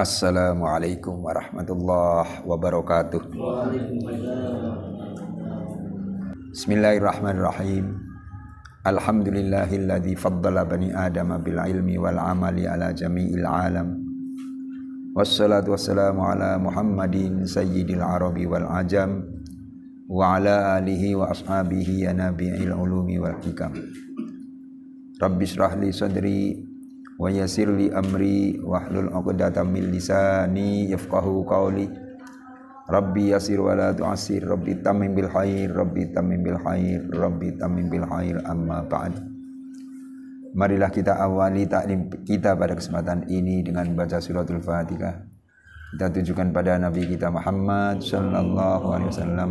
Assalamualaikum warahmatullahi wabarakatuh. Bismillahirrahmanirrahim. Alhamdulillahilladzi faddala bani adama bil ilmi wal amali ala jami'il alam. Wassalatu wassalamu ala Muhammadin sayyidil arabi wal ajam wa ala alihi wa ashabihi ya nabi'il ulumi wal hikam. Rabbi shrah li sadri wa yassir li amri wahlul 'uqdatam min lisani yafqahu qawli. Rabbi yassir wa la tu'assir, Rabbi tammim bil khair, Rabbi tammim bil khair, Rabbi tammim bil khair, amma ba'd. Marilah kita awali taklim kita pada kesempatan ini dengan baca suratul Fatihah. Kita tujukan pada Nabi kita Muhammad sallallahu alaihi wasallam,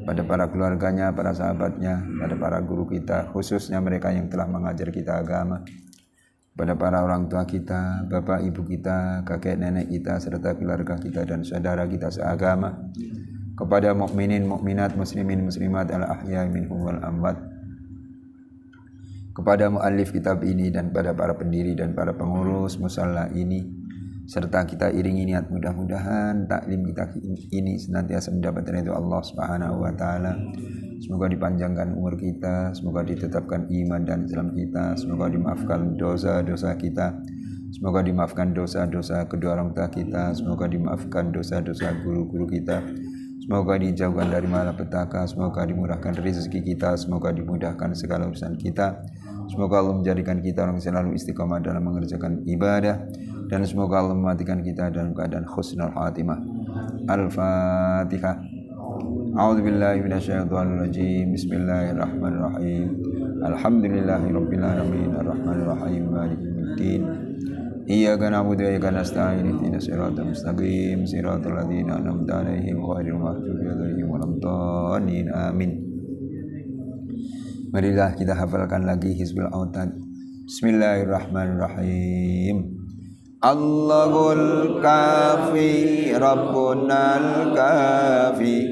pada para keluarganya, para sahabatnya, pada para guru kita, khususnya mereka yang telah mengajar kita agama, pada para orang tua kita, bapak ibu kita, kakek nenek kita, serta keluarga kita dan saudara kita seagama, kepada mukminin mukminat, muslimin muslimat, al-ahya'i minhum wal amwat, kepada muallif kitab ini dan pada para pendiri dan para pengurus musalla ini, serta kita iringi niat mudah-mudahan taklim kita ini senantiasa mendapat ridho Allah Subhanahu wa taala. Semoga dipanjangkan umur kita, semoga ditetapkan iman dan Islam kita, semoga dimaafkan dosa-dosa kita, semoga dimaafkan dosa-dosa kedua orang tua kita, semoga dimaafkan dosa-dosa guru-guru kita, semoga dijauhkan dari malapetaka, semoga dimurahkan rezeki kita, semoga dimudahkan segala urusan kita, semoga Allah menjadikan kita orang selalu istiqomah dalam mengerjakan ibadah, dan semoga Allah mematikan kita dalam keadaan husnul khatimah. Al-Fatihah. A'udzubillahi minasyaitonirrajim. Bismillahirrahmanirrahim. Alhamdulillahirabbil alamin arrahmanirrahim maliki yaumiddin. Iyyaka na'budu wa iyyaka nasta'in ihdinas siratal mustaqim siratal ladzina an'amta 'alaihim ghairil maghdubi 'alaihim waladdallin. Amin. Marilah kita hafalkan lagi Hizbul Autad. Bismillahirrahmanirrahim. Allahul kafi Rabbunal kafi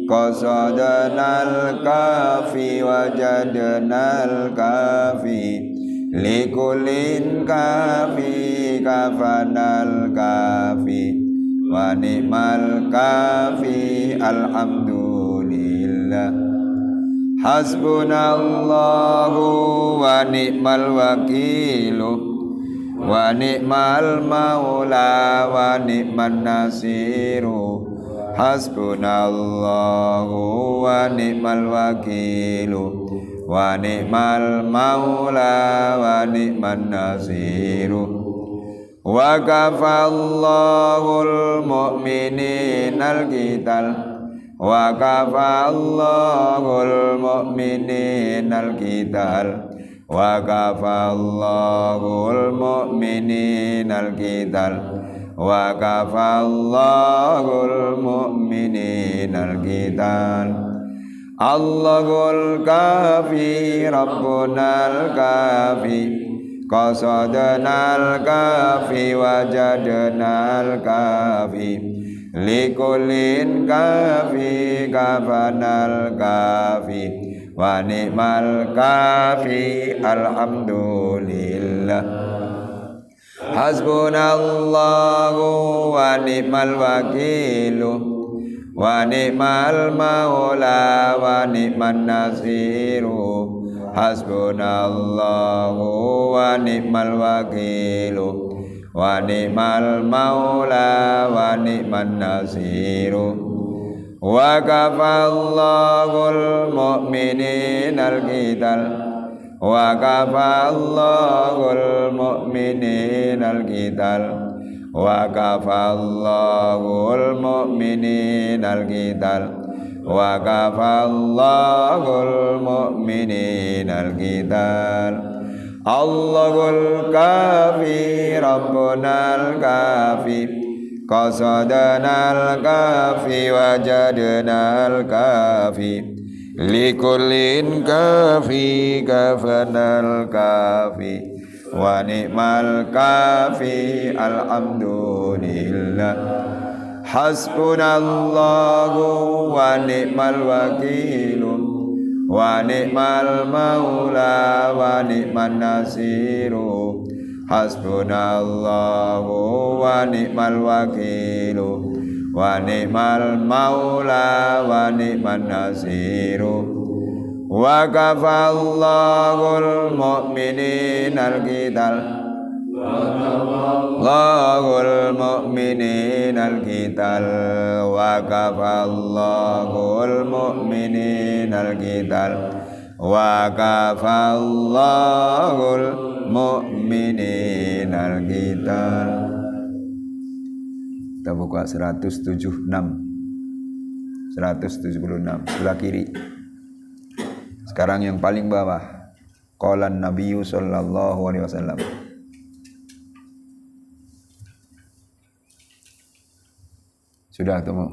qasadanal kafi wajadanal kafi likulin kafi kafanal kafi wa ni'mal kafi alhamdulillah hasbunallahu wa ni'mal wakilu wa ni'mal maula wa ni'man nasiru hasbunallahu wa ni'mal wakilu wa ni'mal maula wa ni'man nasiru wa kafallahul mu'mininal qital wa kafallahul mu'mininal qital wa kafallahul mu'mininal qital wa kafallahul mu'mininal qital. Allahul kafi Rabbunal kafi qasadanal kafi wajadanal kafi likulin kafi kafanal kafi wa ni'mal kafi alhamdulillah hasbunallahu wa ni'mal wakilu wa ni'mal maula wa ni'man nasiru hasbunallahu wa ni'mal wakilu wa ni'mal maula wa ni'man nasiru wa kafallahul mu'mininal qital wa kafallahul mu'mininal qital wa kafallahul mu'mininal qital wa kafallahul mu'mininal qital. Allahul kafi Rabbunal kafi qasadanal kafi wajadanal kafi likulin kafi kafanal kafi wa ni'mal kafi alhamdulillah hasbunallahu wa ni'mal wakilu wa ni'mal maula wa ni'man nasiru hasbunallahu wa ni'mal wakilu wa ni'mal maula wa ni'man nasiru wa kafallahul mu'mininal qital Allahul mu'mininal qital wa kafallahul mu'mininal qital wa kafallahul mu'mininal qital. Kita buka 176 sebelah kiri. Sekarang yang paling bawah. Qalan Nabiyyu sallallahu alaihi wasallam. Sudah temu.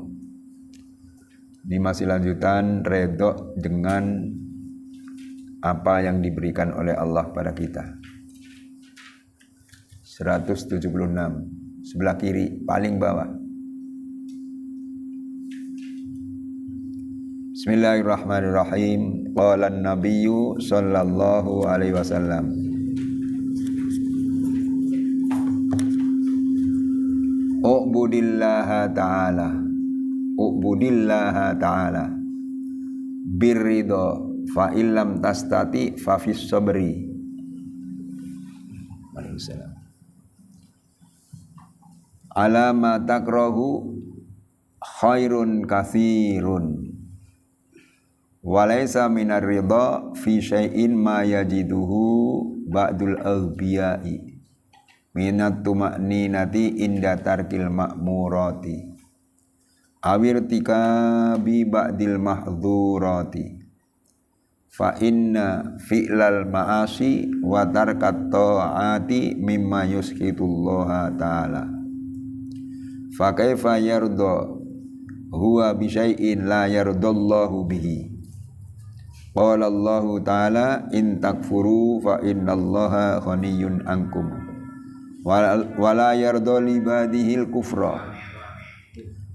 Ini masih lanjutan redho dengan apa yang diberikan oleh Allah pada kita. 176 sebelah kiri paling bawah. Bismillahirrahmanirrahim. Qala an-nabiyyu sallallahu alaihi wasallam. U'budillaha ta'ala birridha fa illam tastati fa fis sabri. Waalaikumsalam. Ala ma takrahu khairun katsirun walaysa minar ridha fi syai'in ma yajiduhu ba'dul aghbiyai minat tuma'ninati inda tarkil ma'murati awirtika bi ba'dil mahdzurati fa inna fi'lal ma'asi wa tarkat ta'ati mimma yuskitullaha ta'ala fa kaifa yarda huwa bi syai'in la yardallahu bihi. Qala Allahu ta'ala in takfuru fa innallaha ghaniyyun ankum wa la yarda li ibadihil kufra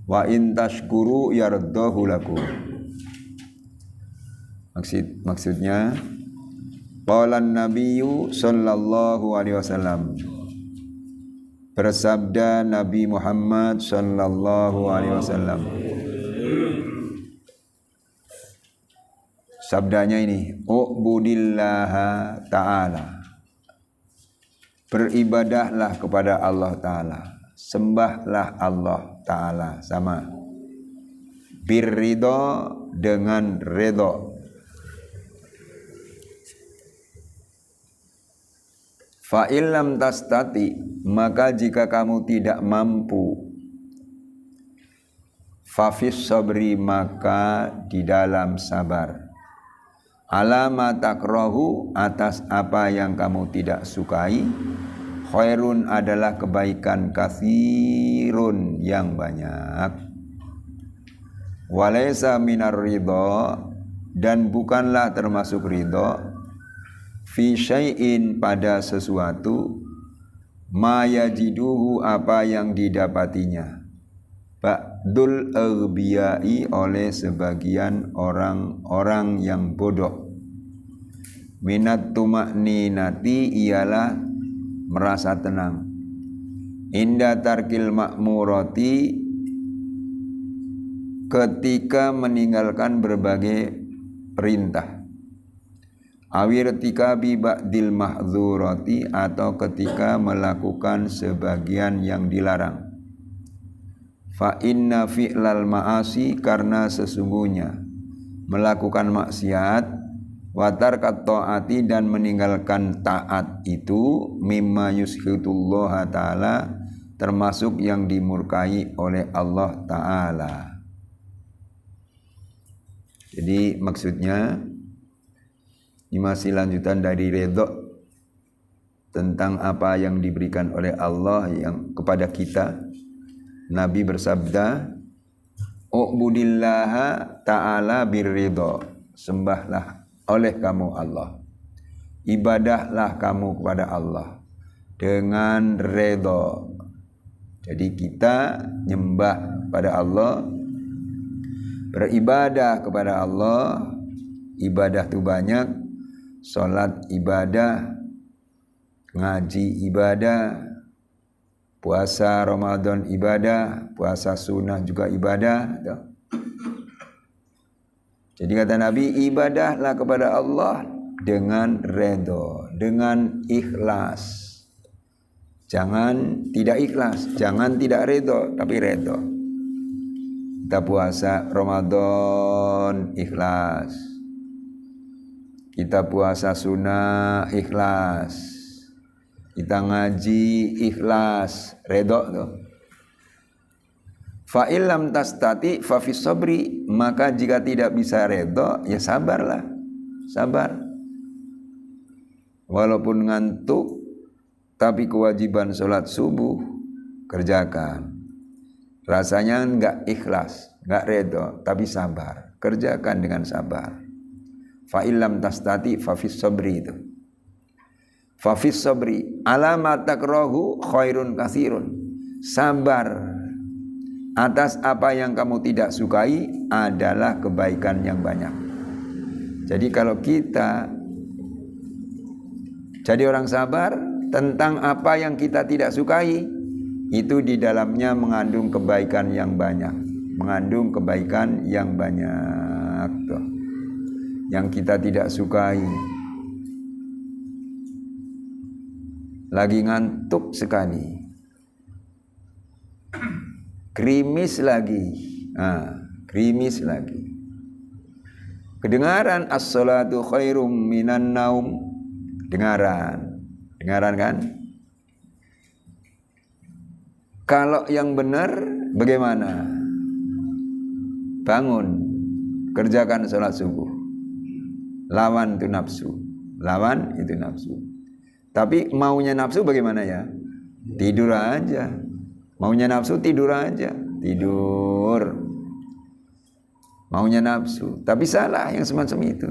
wa in tashkuru yardahu lakum. Maksudnya qala an-nabiyyu sallallahu alaihi wasallam, bersabda Nabi Muhammad sallallahu alaihi wasallam. Sabdanya ini, u'budillaha ta'ala, beribadahlah kepada Allah Ta'ala, sembahlah Allah Ta'ala, sama birridha, dengan redha, fa illam tastati, maka jika kamu tidak mampu, fa fis sabri, maka di dalam sabar, alama takrahu, atas apa yang kamu tidak sukai, khairun adalah kebaikan, katsirun yang banyak, walaysa minar ridha, dan bukanlah termasuk ridha, fi syai'in, pada sesuatu, ma yajiduhu, apa yang didapatinya, ba'dul aghbiyai, oleh sebagian orang-orang yang bodoh, minat tuma'ninati, ialah merasa tenang, inda tarkil ma'murati, ketika meninggalkan berbagai perintah, awirtika bi ba'dil mahdzurati, atau ketika melakukan sebagian yang dilarang, fa inna fi'lal ma'asi, karena sesungguhnya melakukan maksiat, wa tarkat ta'ati, dan meninggalkan taat itu, mimma yushitullaha ta'ala, termasuk yang dimurkai oleh Allah Ta'ala. Jadi maksudnya ini masih lanjutan dari redha tentang apa yang diberikan oleh Allah yang kepada kita. Nabi bersabda, u'budillaha ta'ala birridha, sembahlah oleh kamu Allah, ibadahlah kamu kepada Allah dengan redha. Jadi kita nyembah pada Allah, beribadah kepada Allah. Ibadah itu banyak, salat ibadah, ngaji ibadah, Puasa Ramadan ibadah, puasa sunnah juga ibadah. Jadi kata Nabi, ibadahlah kepada Allah dengan redha, dengan ikhlas. Jangan tidak ikhlas, jangan tidak redha, tapi redha. Kita puasa Ramadan ikhlas. Kita puasa sunnah ikhlas. Kita ngaji ikhlas, redha tuh. Fa illam tastati fa fis sabri, maka jika tidak bisa redha ya sabarlah. Sabar. Walaupun ngantuk tapi kewajiban sholat subuh kerjakan. Rasanya enggak ikhlas, enggak redha, tapi sabar. Kerjakan dengan sabar. Fa illam tastati fa fis sabri itu. Fafis sabri alamat takrahu khairun katsirun. Sabar atas apa yang kamu tidak sukai adalah kebaikan yang banyak. Jadi kalau kita jadi orang sabar tentang apa yang kita tidak sukai, itu di dalamnya mengandung kebaikan yang banyak. Mengandung kebaikan yang banyak tuh. Yang kita tidak sukai. Lagi ngantuk sekali, krimis lagi, krimis lagi. Kedengaran as-salatu khairum minan naum, dengaran kan? Kalau yang benar bagaimana? Bangun, kerjakan sholat subuh, lawan itu nafsu, lawan itu nafsu. Tapi maunya nafsu bagaimana ya? Tidur aja. Maunya nafsu tidur aja. Tidur. Maunya nafsu. Tapi salah yang semacam itu.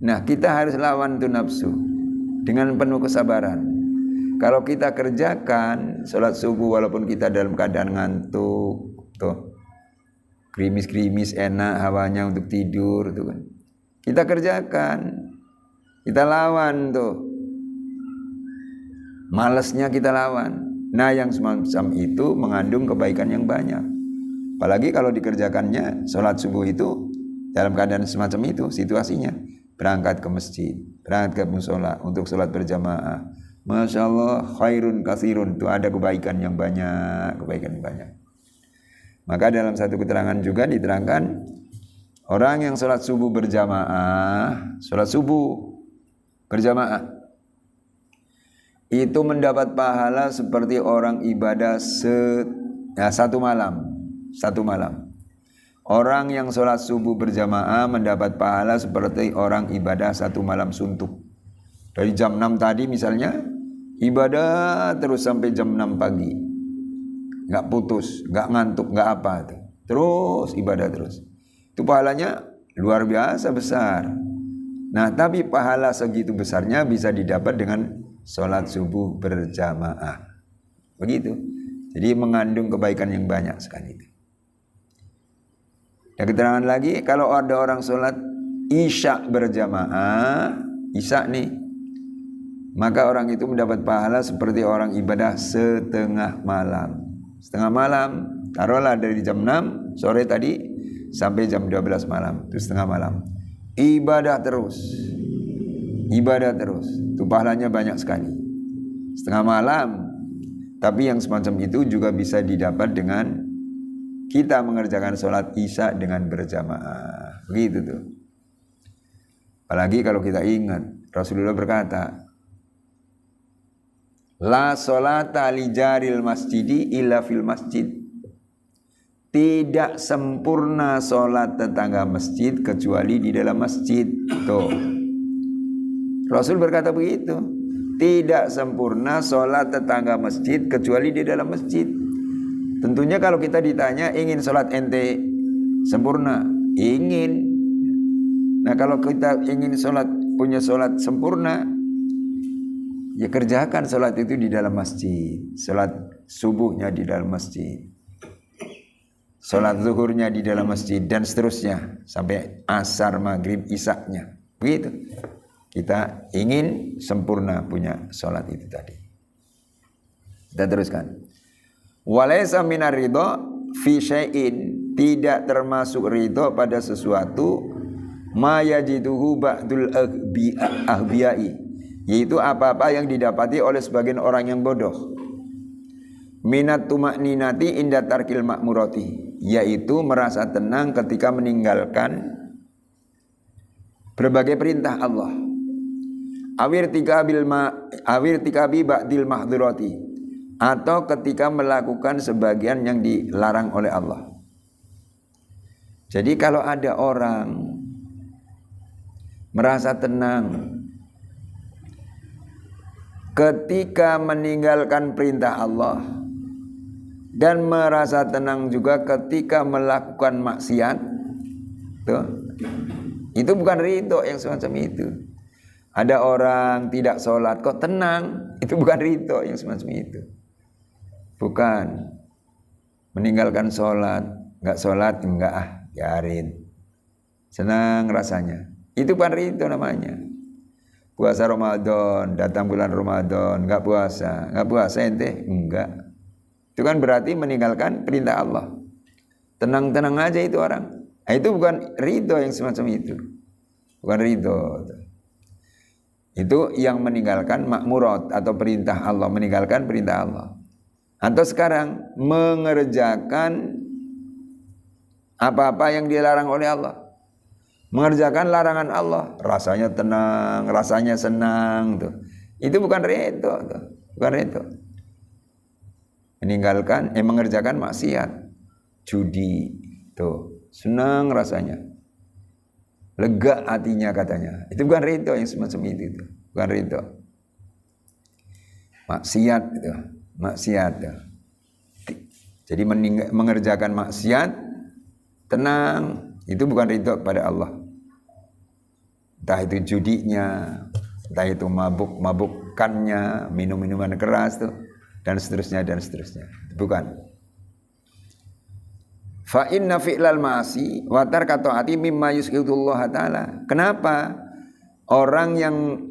Nah, kita harus lawan itu nafsu dengan penuh kesabaran. Kalau kita kerjakan sholat subuh walaupun kita dalam keadaan ngantuk, tuh, krimis-krimis enak hawanya untuk tidur, tuh kan. Kita kerjakan. Kita lawan tuh. Malasnya kita lawan. Nah yang semacam itu mengandung kebaikan yang banyak. Apalagi kalau dikerjakannya sholat subuh itu dalam keadaan semacam itu situasinya. Berangkat ke masjid, berangkat ke musola untuk sholat berjamaah. Masya Allah khairun katsirun, itu ada kebaikan yang banyak. Kebaikan yang banyak. Maka dalam satu keterangan juga diterangkan orang yang sholat subuh berjamaah, sholat subuh berjamaah itu mendapat pahala seperti orang ibadah satu malam. Orang yang sholat subuh berjamaah mendapat pahala seperti orang ibadah satu malam suntuk. Dari jam 6 tadi misalnya, ibadah terus sampai jam 6 pagi. Nggak putus, nggak ngantuk, nggak apa. Terus ibadah terus. Itu pahalanya luar biasa besar. Nah, tapi pahala segitu besarnya bisa didapat dengan sholat subuh berjamaah. Begitu. Jadi mengandung kebaikan yang banyak sekali itu. Dan keterangan lagi, kalau ada orang sholat isya berjamaah, isya nih, maka orang itu mendapat pahala seperti orang ibadah setengah malam. Setengah malam, taruhlah dari jam 6 sore tadi sampai jam 12 malam, itu setengah malam. Ibadah terus. Itu pahalanya banyak sekali. Setengah malam. Tapi yang semacam itu juga bisa didapat dengan kita mengerjakan sholat isya dengan berjamaah. Begitu tuh. Apalagi kalau kita ingat Rasulullah berkata, la sholata li jaril masjidi illa fil masjid. Tidak sempurna sholat tetangga masjid kecuali di dalam masjid. Tuh. Rasul berkata begitu. Tidak sempurna sholat tetangga masjid kecuali di dalam masjid. Tentunya kalau kita ditanya ingin sholat ente sempurna, ingin. Nah kalau kita ingin punya sholat sempurna, ya kerjakan sholat itu di dalam masjid. Sholat subuhnya di dalam masjid, sholat zuhurnya di dalam masjid, dan seterusnya sampai asar, maghrib, isaknya. Begitu. Kita ingin sempurna punya sholat itu tadi. Kita teruskan. Walaysa minar ridha fi syai'in, tidak termasuk ridha pada sesuatu ma yajiduhu ba'dul ahbiya'i, yaitu apa-apa yang didapati oleh sebagian orang yang bodoh. Minat tuma'ninati inda tarkil ma'murati, yaitu merasa tenang ketika meninggalkan berbagai perintah Allah. Awir tikabi ba'dil mahdhurati, atau ketika melakukan sebagian yang dilarang oleh Allah. Jadi kalau ada orang merasa tenang ketika meninggalkan perintah Allah dan merasa tenang juga ketika melakukan maksiat, itu bukan ridho yang semacam itu. Ada orang tidak sholat kok tenang, itu bukan ridho yang semacam itu. Bukan. Meninggalkan sholat, enggak sholat, enggak biarin. Senang rasanya. Itu bukan ridho namanya. Puasa Ramadan, datang bulan Ramadan, enggak puasa ente, enggak. Itu kan berarti meninggalkan perintah Allah. Tenang-tenang aja itu orang. Nah, itu bukan ridho yang semacam itu. Bukan ridho. Itu yang meninggalkan makmurat atau perintah Allah, meninggalkan perintah Allah. Atau sekarang mengerjakan apa-apa yang dilarang oleh Allah. Mengerjakan larangan Allah, rasanya tenang, rasanya senang tuh. Itu bukan ridho tuh. Bukan ridho. Mengerjakan maksiat, judi tuh, senang rasanya. Lega hatinya katanya. Itu bukan ridho yang semacam itu. Bukan ridho. Maksiat itu. Maksiat itu. Jadi mengerjakan maksiat tenang, itu bukan ridho kepada Allah. Entah itu judinya, entah itu mabuk-mabukannya, minum-minuman keras tuh, dan seterusnya. Bukan. Fa inna fi'lal ma'asi wa tarku ta'ati mimma yusqitullah ta'ala. Kenapa orang yang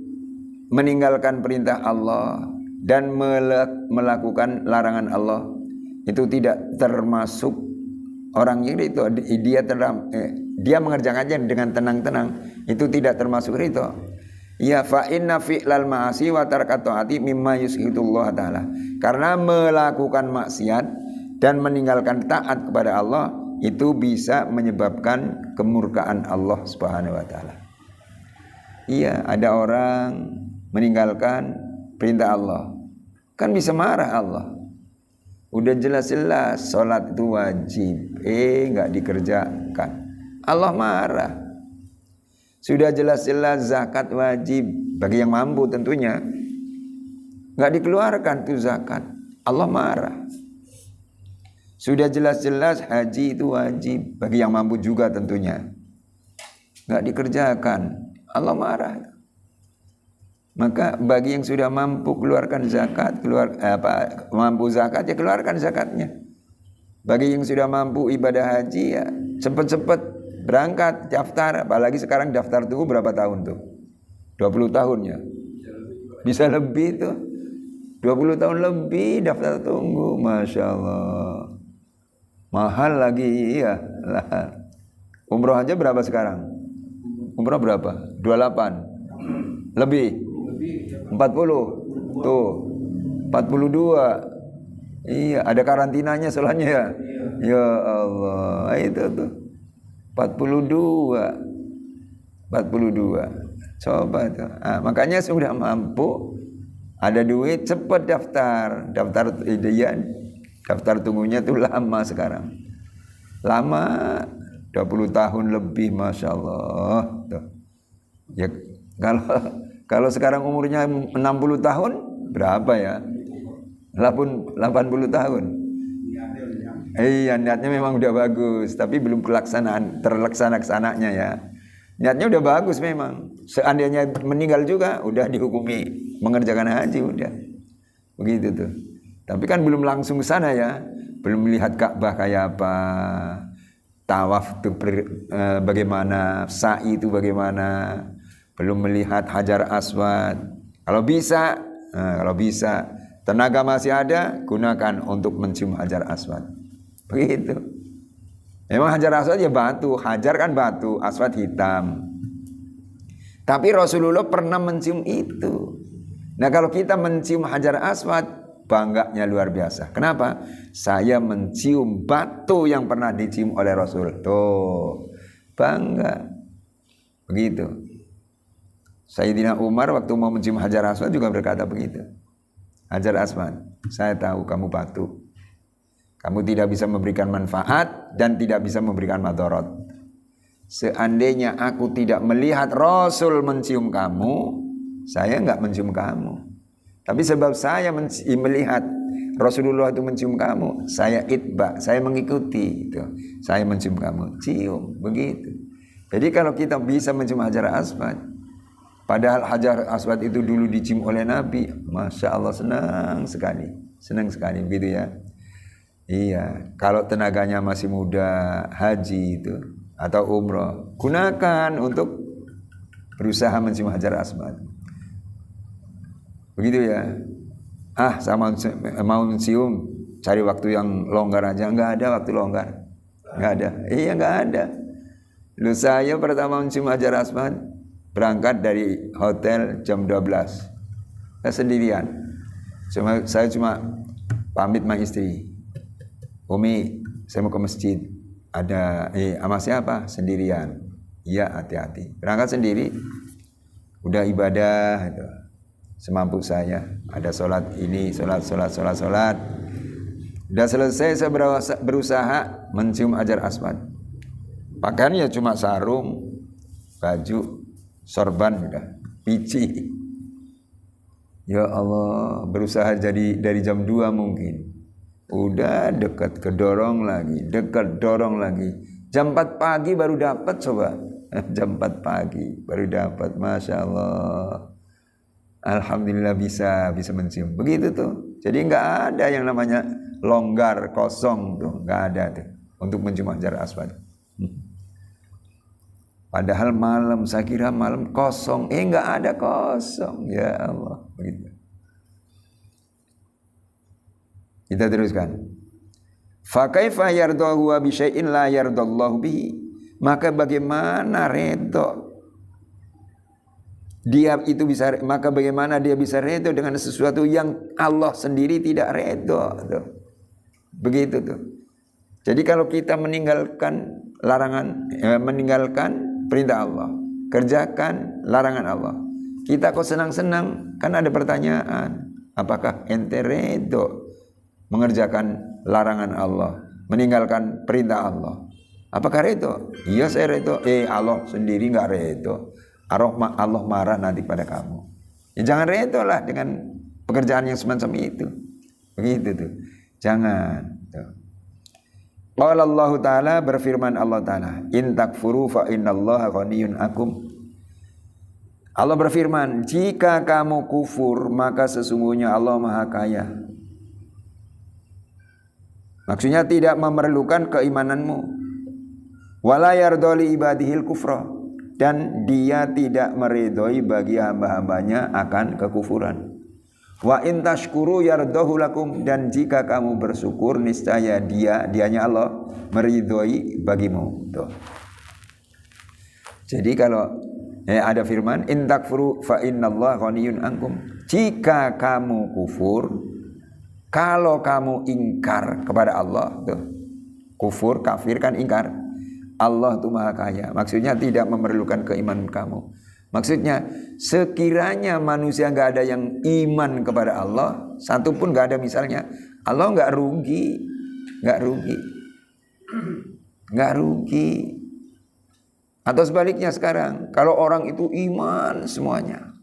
meninggalkan perintah Allah dan melakukan larangan Allah itu tidak termasuk orang yang itu dia mengerjakannya dengan tenang-tenang, itu tidak termasuk ridho. Ya fa inna fi'lal ma'asi wa tarku ta'ati mimma yusqitullah ta'ala. Karena melakukan maksiat dan meninggalkan taat kepada Allah itu bisa menyebabkan kemurkaan Allah Subhanahu wa taala. Iya, ada orang meninggalkan perintah Allah, kan bisa marah Allah. Udah jelas-jelas sholat itu wajib, enggak dikerjakan, Allah marah. Sudah jelas-jelas zakat wajib bagi yang mampu tentunya, enggak dikeluarkan tuh zakat, Allah marah. Sudah jelas-jelas haji itu wajib bagi yang mampu juga tentunya, enggak dikerjakan, Allah marah. Maka bagi yang sudah mampu keluarkan zakat, mampu zakat ya keluarkan zakatnya. Bagi yang sudah mampu ibadah haji ya cepat-cepat berangkat daftar. Apalagi sekarang daftar tunggu berapa tahun tuh? 20 tahun ya. Bisa lebih tuh. 20 tahun lebih daftar tunggu, Masya Allah. Mahal lagi ya. Umroh aja berapa sekarang? Umroh berapa? 28. Lebih 40. Tuh 42. Iya, ada karantinanya soalnya ya. Ya Allah, itu tuh 42. Coba tuh. Makanya sudah mampu, ada duit, cepat daftar. Daftar tunggunya tuh lama sekarang. Lama 20 tahun lebih, Masya Allah. Tuh. Ya kalau sekarang umurnya 60 tahun, berapa ya? 80 tahun. Iya, niatnya memang udah bagus, tapi belum terlaksana-laksananya ya. Niatnya udah bagus memang. Seandainya meninggal juga, udah dihukumi mengerjakan haji, udah. Begitu tuh. Tapi kan belum langsung ke sana ya. Belum melihat Ka'bah kayak apa. Tawaf itu bagaimana, sa'i itu bagaimana. Belum melihat Hajar Aswad. Kalau bisa Tenaga masih ada, gunakan untuk mencium Hajar Aswad. Begitu. Memang Hajar Aswad ya batu, Hajar kan batu, Aswad hitam. Tapi Rasulullah pernah mencium itu. Nah kalau kita mencium Hajar Aswad, bangganya luar biasa. Kenapa? Saya mencium batu yang pernah dicium oleh Rasul. Tuh, bangga. Begitu. Sayyidina Umar waktu mau mencium Hajar Aswad juga berkata begitu. Hajar Aswad, saya tahu kamu batu. Kamu tidak bisa memberikan manfaat dan tidak bisa memberikan madarat. Seandainya aku tidak melihat Rasul mencium kamu, saya enggak mencium kamu. Tapi sebab saya melihat Rasulullah itu mencium kamu, saya itba, saya mengikuti itu. Saya mencium kamu, cium, begitu. Jadi kalau kita bisa mencium Hajar Aswad, padahal Hajar Aswad itu dulu dicium oleh Nabi, Masya Allah senang sekali begitu ya. Iya, kalau tenaganya masih muda, haji itu atau umroh, gunakan untuk berusaha mencium Hajar Aswad. Begitu ya. Saya mau mencium, cari waktu yang longgar aja, enggak ada waktu longgar. Enggak ada. Iya, enggak ada. Lu saya pertama mencium Hajar Aswad berangkat dari hotel jam 12. Saya sendirian. Saya cuma pamit sama istri. Umi, saya mau ke masjid. Ada sama siapa? Sendirian. Iya, hati-hati. Berangkat sendiri. Udah ibadah gitu. Semampu saya. Ada sholat ini, sholat. Udah selesai saya berusaha mencium Hajar Aswad. Pakaiannya cuma sarung, baju, sorban udah, pici. Ya Allah, berusaha jadi dari jam 2 mungkin. Udah dekat kedorong lagi, Jam 4 pagi baru dapat coba. Jam 4 pagi baru dapat, Masya Allah. Alhamdulillah bisa mencium. Begitu tuh. Jadi enggak ada yang namanya longgar, kosong tuh, enggak ada tuh untuk mencium Hajar Aswad. Padahal malam, saya kira malam kosong. Enggak ada kosong. Ya Allah, begitu. Kita teruskan. Fa kaifa yardahu bi syai'in la yardallahu bihi? Maka bagaimana redha dia itu bisa, maka bagaimana dia bisa redha dengan sesuatu yang Allah sendiri tidak redha? Begitu tuh. Jadi kalau kita meninggalkan larangan, meninggalkan perintah Allah, kerjakan larangan Allah, kita kok senang-senang, kan ada pertanyaan, apakah ente redha mengerjakan larangan Allah, meninggalkan perintah Allah? Apakah redha? Iya saya redha. Allah sendiri enggak redha. Allah marah nanti pada kamu. Ya jangan redha lah dengan pekerjaan yang semacam itu. Begitu tuh. Jangan. Qala Allah Ta'ala, berfirman Allah Ta'ala, in takfuru fa innallaha ghaniyyun akum. Allah berfirman, jika kamu kufur maka sesungguhnya Allah Maha Kaya. Maksudnya tidak memerlukan keimananmu. Wala yardha li ibadihil kufra, dan dia tidak meridhoi bagi hamba-hambanya akan kekufuran. Wa in tashkuru yardahu lakum, dan jika kamu bersyukur niscaya dianya Allah meridhoi bagimu. Tuh. Jadi kalau ada firman in takfuru fa innallaha ghaniyyun ankum, jika kamu kufur, kalau kamu ingkar kepada Allah, tuh. Kufur, kafir kan ingkar. Allah itu Maha Kaya. Maksudnya tidak memerlukan keimanan kamu. Maksudnya sekiranya manusia nggak ada yang iman kepada Allah, satu pun nggak ada misalnya, Allah nggak rugi. Atau sebaliknya sekarang, kalau orang itu iman semuanya,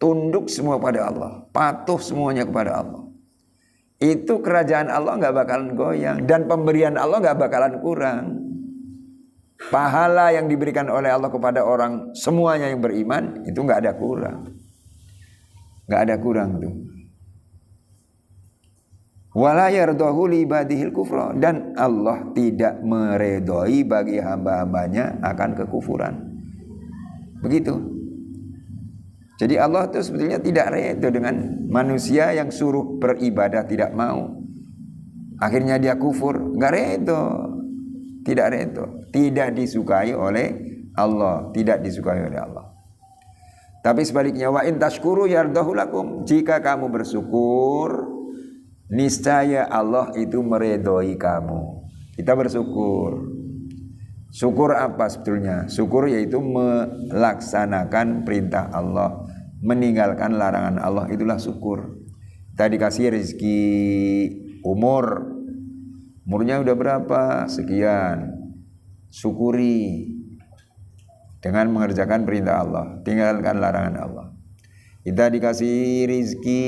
tunduk semua pada Allah, patuh semuanya kepada Allah, itu kerajaan Allah nggak bakalan goyang dan pemberian Allah nggak bakalan kurang. Pahala yang diberikan oleh Allah kepada orang semuanya yang beriman itu nggak ada kurang, tuh. Wala yardahu li ibadihil kufra, dan Allah tidak meredoi bagi hamba-hambanya akan kekufuran. Begitu. Jadi Allah itu sebetulnya tidak redha dengan manusia yang suruh beribadah tidak mau. Akhirnya dia kufur, enggak redha. Tidak redha, tidak disukai oleh Allah, tidak disukai oleh Allah. Tapi sebaliknya, wa in tashkuru yardahu lakum. Jika kamu bersyukur, niscaya Allah itu meredhoi kamu. Kita bersyukur. Syukur apa sebetulnya? Syukur yaitu melaksanakan perintah Allah, meninggalkan larangan Allah, itulah syukur. Kita dikasih rezeki umurnya udah berapa? Sekian. Syukuri dengan mengerjakan perintah Allah, tinggalkan larangan Allah. Kita dikasih rezeki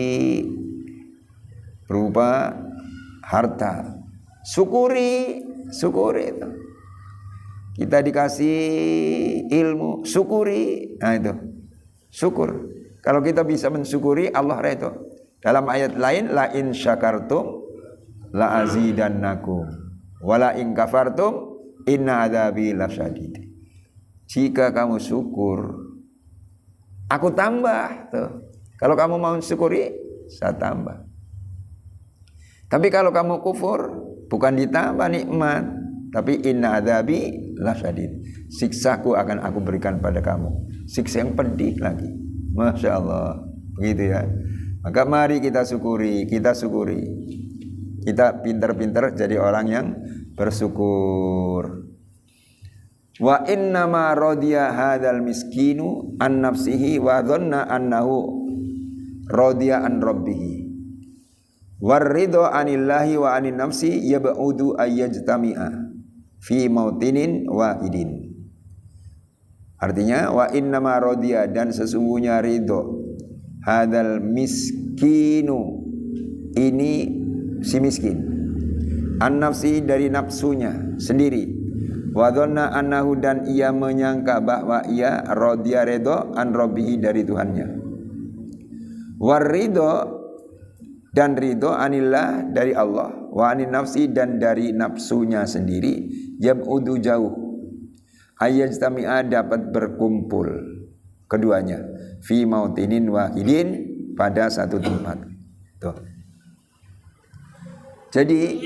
berupa harta, syukuri itu. Kita dikasih ilmu, syukuri. Nah itu, syukur. Kalau kita bisa mensyukuri, Allah redha. Dalam ayat lain, la in syakartum la azidannakum wa la in kafartum inna adzabi lasyadid. Jika kamu syukur, aku tambah tuh. Kalau kamu mau syukuri, saya tambah. Tapi kalau kamu kufur, bukan ditambah nikmat, tapi inna adzabi lasyadid. Siksaku akan aku berikan pada kamu. Siksa yang pedih lagi. Masya Allah. Begitu ya. Maka mari kita syukuri. Kita pintar-pintar jadi orang yang bersyukur. Wa innama radiya hadzal miskinu an nafsihi wa dhanna annahu radiya an rabbih. Warridha anillahi wa anin nafsi yab'udu ayyajtami'a fi mautinin wahidin. Artinya wa innama radiya, dan sesungguhnya ridho, hadzal miskinu, ini si miskin, an nafsi, dari nafsunya sendiri, wa dhanna annahu, dan ia menyangka bahwa ia radiya ridho an rabbihi, dari Tuhannya. War ridho, dan ridho anillah, dari Allah, wa anin nafsi, dan dari nafsunya sendiri, yab'udu, jauh, ayyajtami'a, dapat berkumpul keduanya, fi mautinin wahidin, pada satu tempat. Tuh. Jadi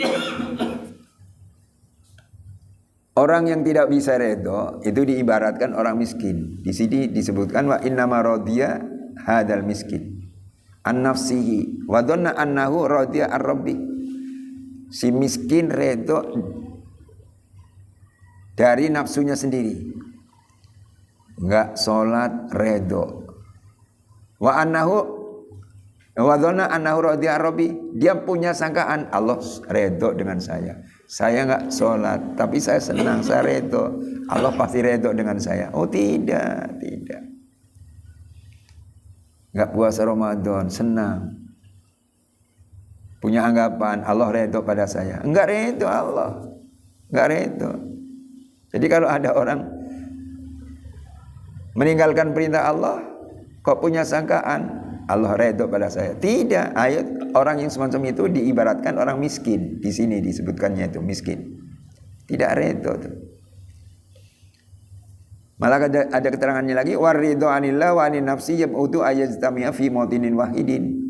orang yang tidak bisa redho itu diibaratkan orang miskin. Di sini disebutkan wa innama radiya hadzal miskin an nafsihi wa dhanna annahu radiya ar-rabbi. Si miskin redho dari nafsunya sendiri. Enggak salat redho. Wa annahu wa dhanna annahu radiya ar-rabbi. Dia punya sangkaan Allah redho dengan saya. Saya enggak salat tapi saya senang, saya redho. Allah pasti redho dengan saya. Oh tidak. Enggak puasa Ramadan, senang. Punya anggapan Allah redho pada saya. Enggak redho Allah. Enggak redho. Jadi kalau ada orang meninggalkan perintah Allah, kok punya sangkaan Allah redho pada saya? Tidak. Ayat orang yang semacam itu diibaratkan orang miskin. Di sini disebutkannya itu miskin. Tidak redho tuh. Malah ada keterangannya lagi, waridho anillah wa anin nafsi yab'udu ayyajtami'a fi mautinin wahidin.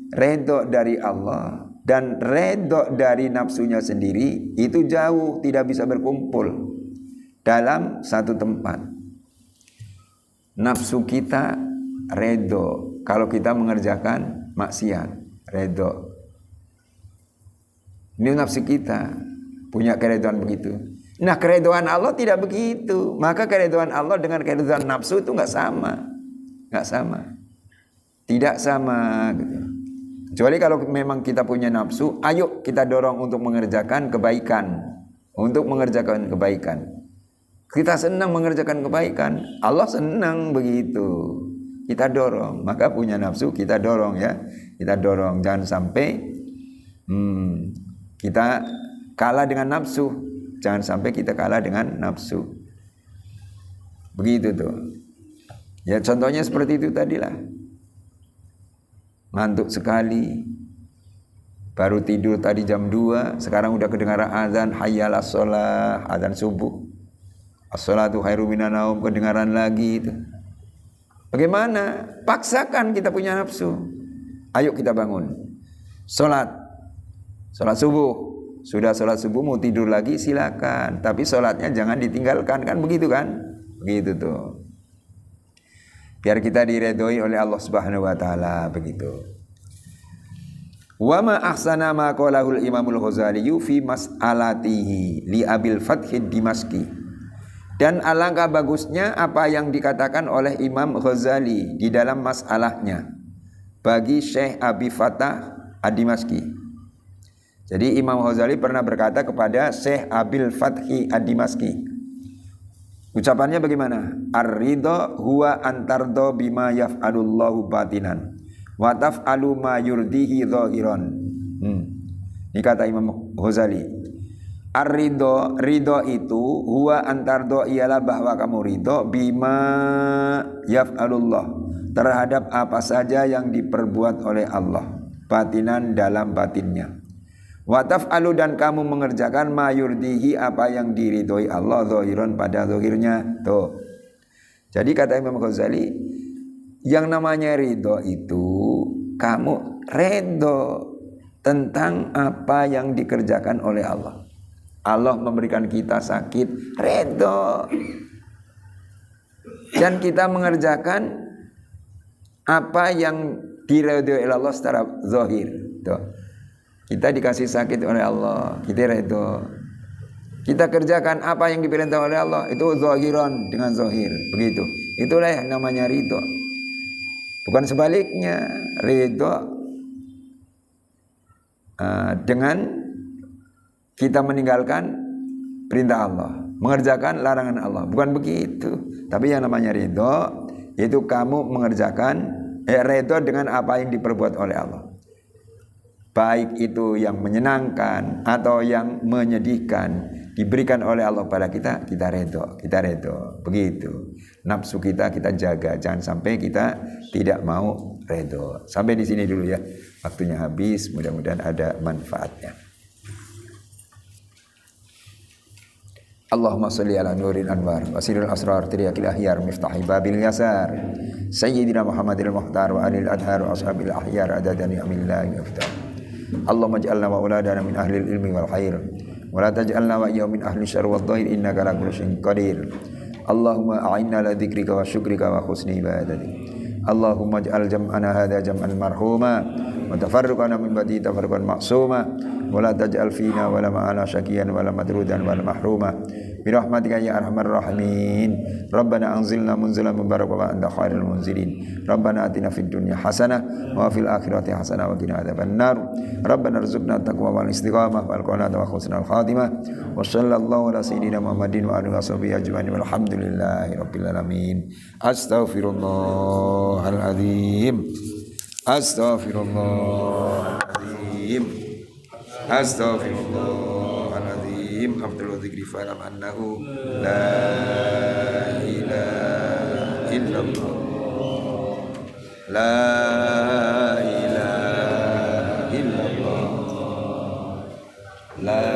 Redho dari Allah dan redho dari nafsunya sendiri itu jauh, tidak bisa berkumpul dalam satu tempat. Nafsu kita redho kalau kita mengerjakan maksiat, redho. Ini nafsu kita punya keredhoan begitu. Nah, keredhoan Allah tidak begitu. Maka keredhoan Allah dengan keredhoan nafsu itu enggak sama. Tidak sama gitu. Kecuali kalau memang kita punya nafsu, ayo kita dorong untuk mengerjakan kebaikan. Kita senang mengerjakan kebaikan. Allah senang begitu. Kita dorong. Maka punya nafsu kita dorong ya. Kita dorong. Jangan sampai kita kalah dengan nafsu. Jangan sampai kita kalah dengan nafsu. Begitu tuh. Ya contohnya seperti itu tadilah. Ngantuk sekali. Baru tidur tadi jam 2, sekarang udah kedengaran azan, hayyalas shalah, azan subuh. As-shalatu khairum minan naum, kedengaran lagi itu. Bagaimana? Paksakan kita punya nafsu. Ayo kita bangun. Sholat subuh. Sudah sholat subuh mau tidur lagi silakan. Tapi sholatnya jangan ditinggalkan, kan begitu kan? Begitu tuh. Biar kita diredhoi oleh Allah Subhanahu wa taala, begitu. Wa ma ahsana ma qalahul Imamul Ghazali fi mas'alatihi li Abil Fathi Dimaski. Dan alangkah bagusnya apa yang dikatakan oleh Imam Ghazali di dalam masalahnya bagi Syekh Abi Fathah Ad-Dimaski. Jadi Imam Ghazali pernah berkata kepada Syekh Abil Fathi Ad-Dimaski. Ucapannya bagaimana? Ar-ridha huwa antardo bima yaf'alullahu batinan wa taf'alu ma yurdihi zahiran. Ini kata Imam Ghazali. Ar-ridha, ridha itu huwa antardo ialah bahwa kamu ridha bima yaf'alullah, terhadap apa saja yang diperbuat oleh Allah, batinan dalam batinnya. Wa taf'alu, dan kamu mengerjakan ma yurdihi, apa yang diridhoi Allah, zahiran pada zahirnya. Tuh. Jadi kata Imam Ghazali, yang namanya ridho itu kamu ridho tentang apa yang dikerjakan oleh Allah. Allah memberikan kita sakit, ridho. Dan kita mengerjakan apa yang diridhoi oleh Allah secara zahir. Tuh. Kita dikasih sakit oleh Allah, kita ridho. Kita kerjakan apa yang diperintah oleh Allah, itu zahiran, dengan zahir, begitu. Itulah yang namanya ridho. Bukan sebaliknya, ridho dengan kita meninggalkan perintah Allah, mengerjakan larangan Allah. Bukan begitu. Tapi yang namanya ridho itu kamu mengerjakan ridho dengan apa yang diperbuat oleh Allah. Baik itu yang menyenangkan atau yang menyedihkan, diberikan oleh Allah pada kita, kita redho, begitu. Nafsu kita jaga, jangan sampai kita tidak mau redho. Sampai di sini dulu ya, waktunya habis, mudah-mudahan ada manfaatnya. Allahumma salli ala nuril anwar wasiril asrar tiriyakil ahyar miftahi babil yasar sayyidina Muhammadil muhtar wa alil adhar wa ashabil ahyar adadani amillahi miftar. Allahumma ij'alna wa auladana min ahlil ilmi wal khair wa la taj'alna wa iyyahu min ahli syarri wad dhair innaka ala kulli syai'in qadir. Allahumma a'inna ala dzikrika wa syukrika wa husni ibadatik. Allahumma ij'al jam'ana hadza jam'an marhuma wa tafarruqana min ba'di tafarruqan ma'suma wa la taj'al fina wa la ma'ana syaqiyan wa la madrudan wa la mahruma bi rahmatika ya arhamar rahimin. Rabbana anzilna munzalan mubarakan wa anta khairul munzilin. Rabbana atina fid dunya hasanah wa fil akhirati hasanah wa qina adzabannar. Rabbana rzuqna taqwa wal istiqamah wal qanata wa husnal khatimah. Wa sallallahu ala sayyidina Muhammadin wa alihi washabihi ajmain walhamdulillahi rabbil alamin. Astaghfirullahal azim. Astaghfirullahaladzim. Astaghfirullahaladzim. Abdul dzikri fa'lam annahu la ilaha illallah. La ilaha illallah. La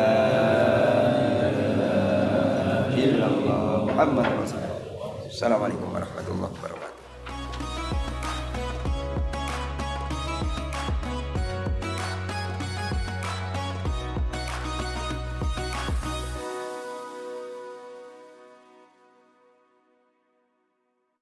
ilaha illallah. Muhammad Rasulullah. Assalamualaikum warahmatullahi wabarakatuh.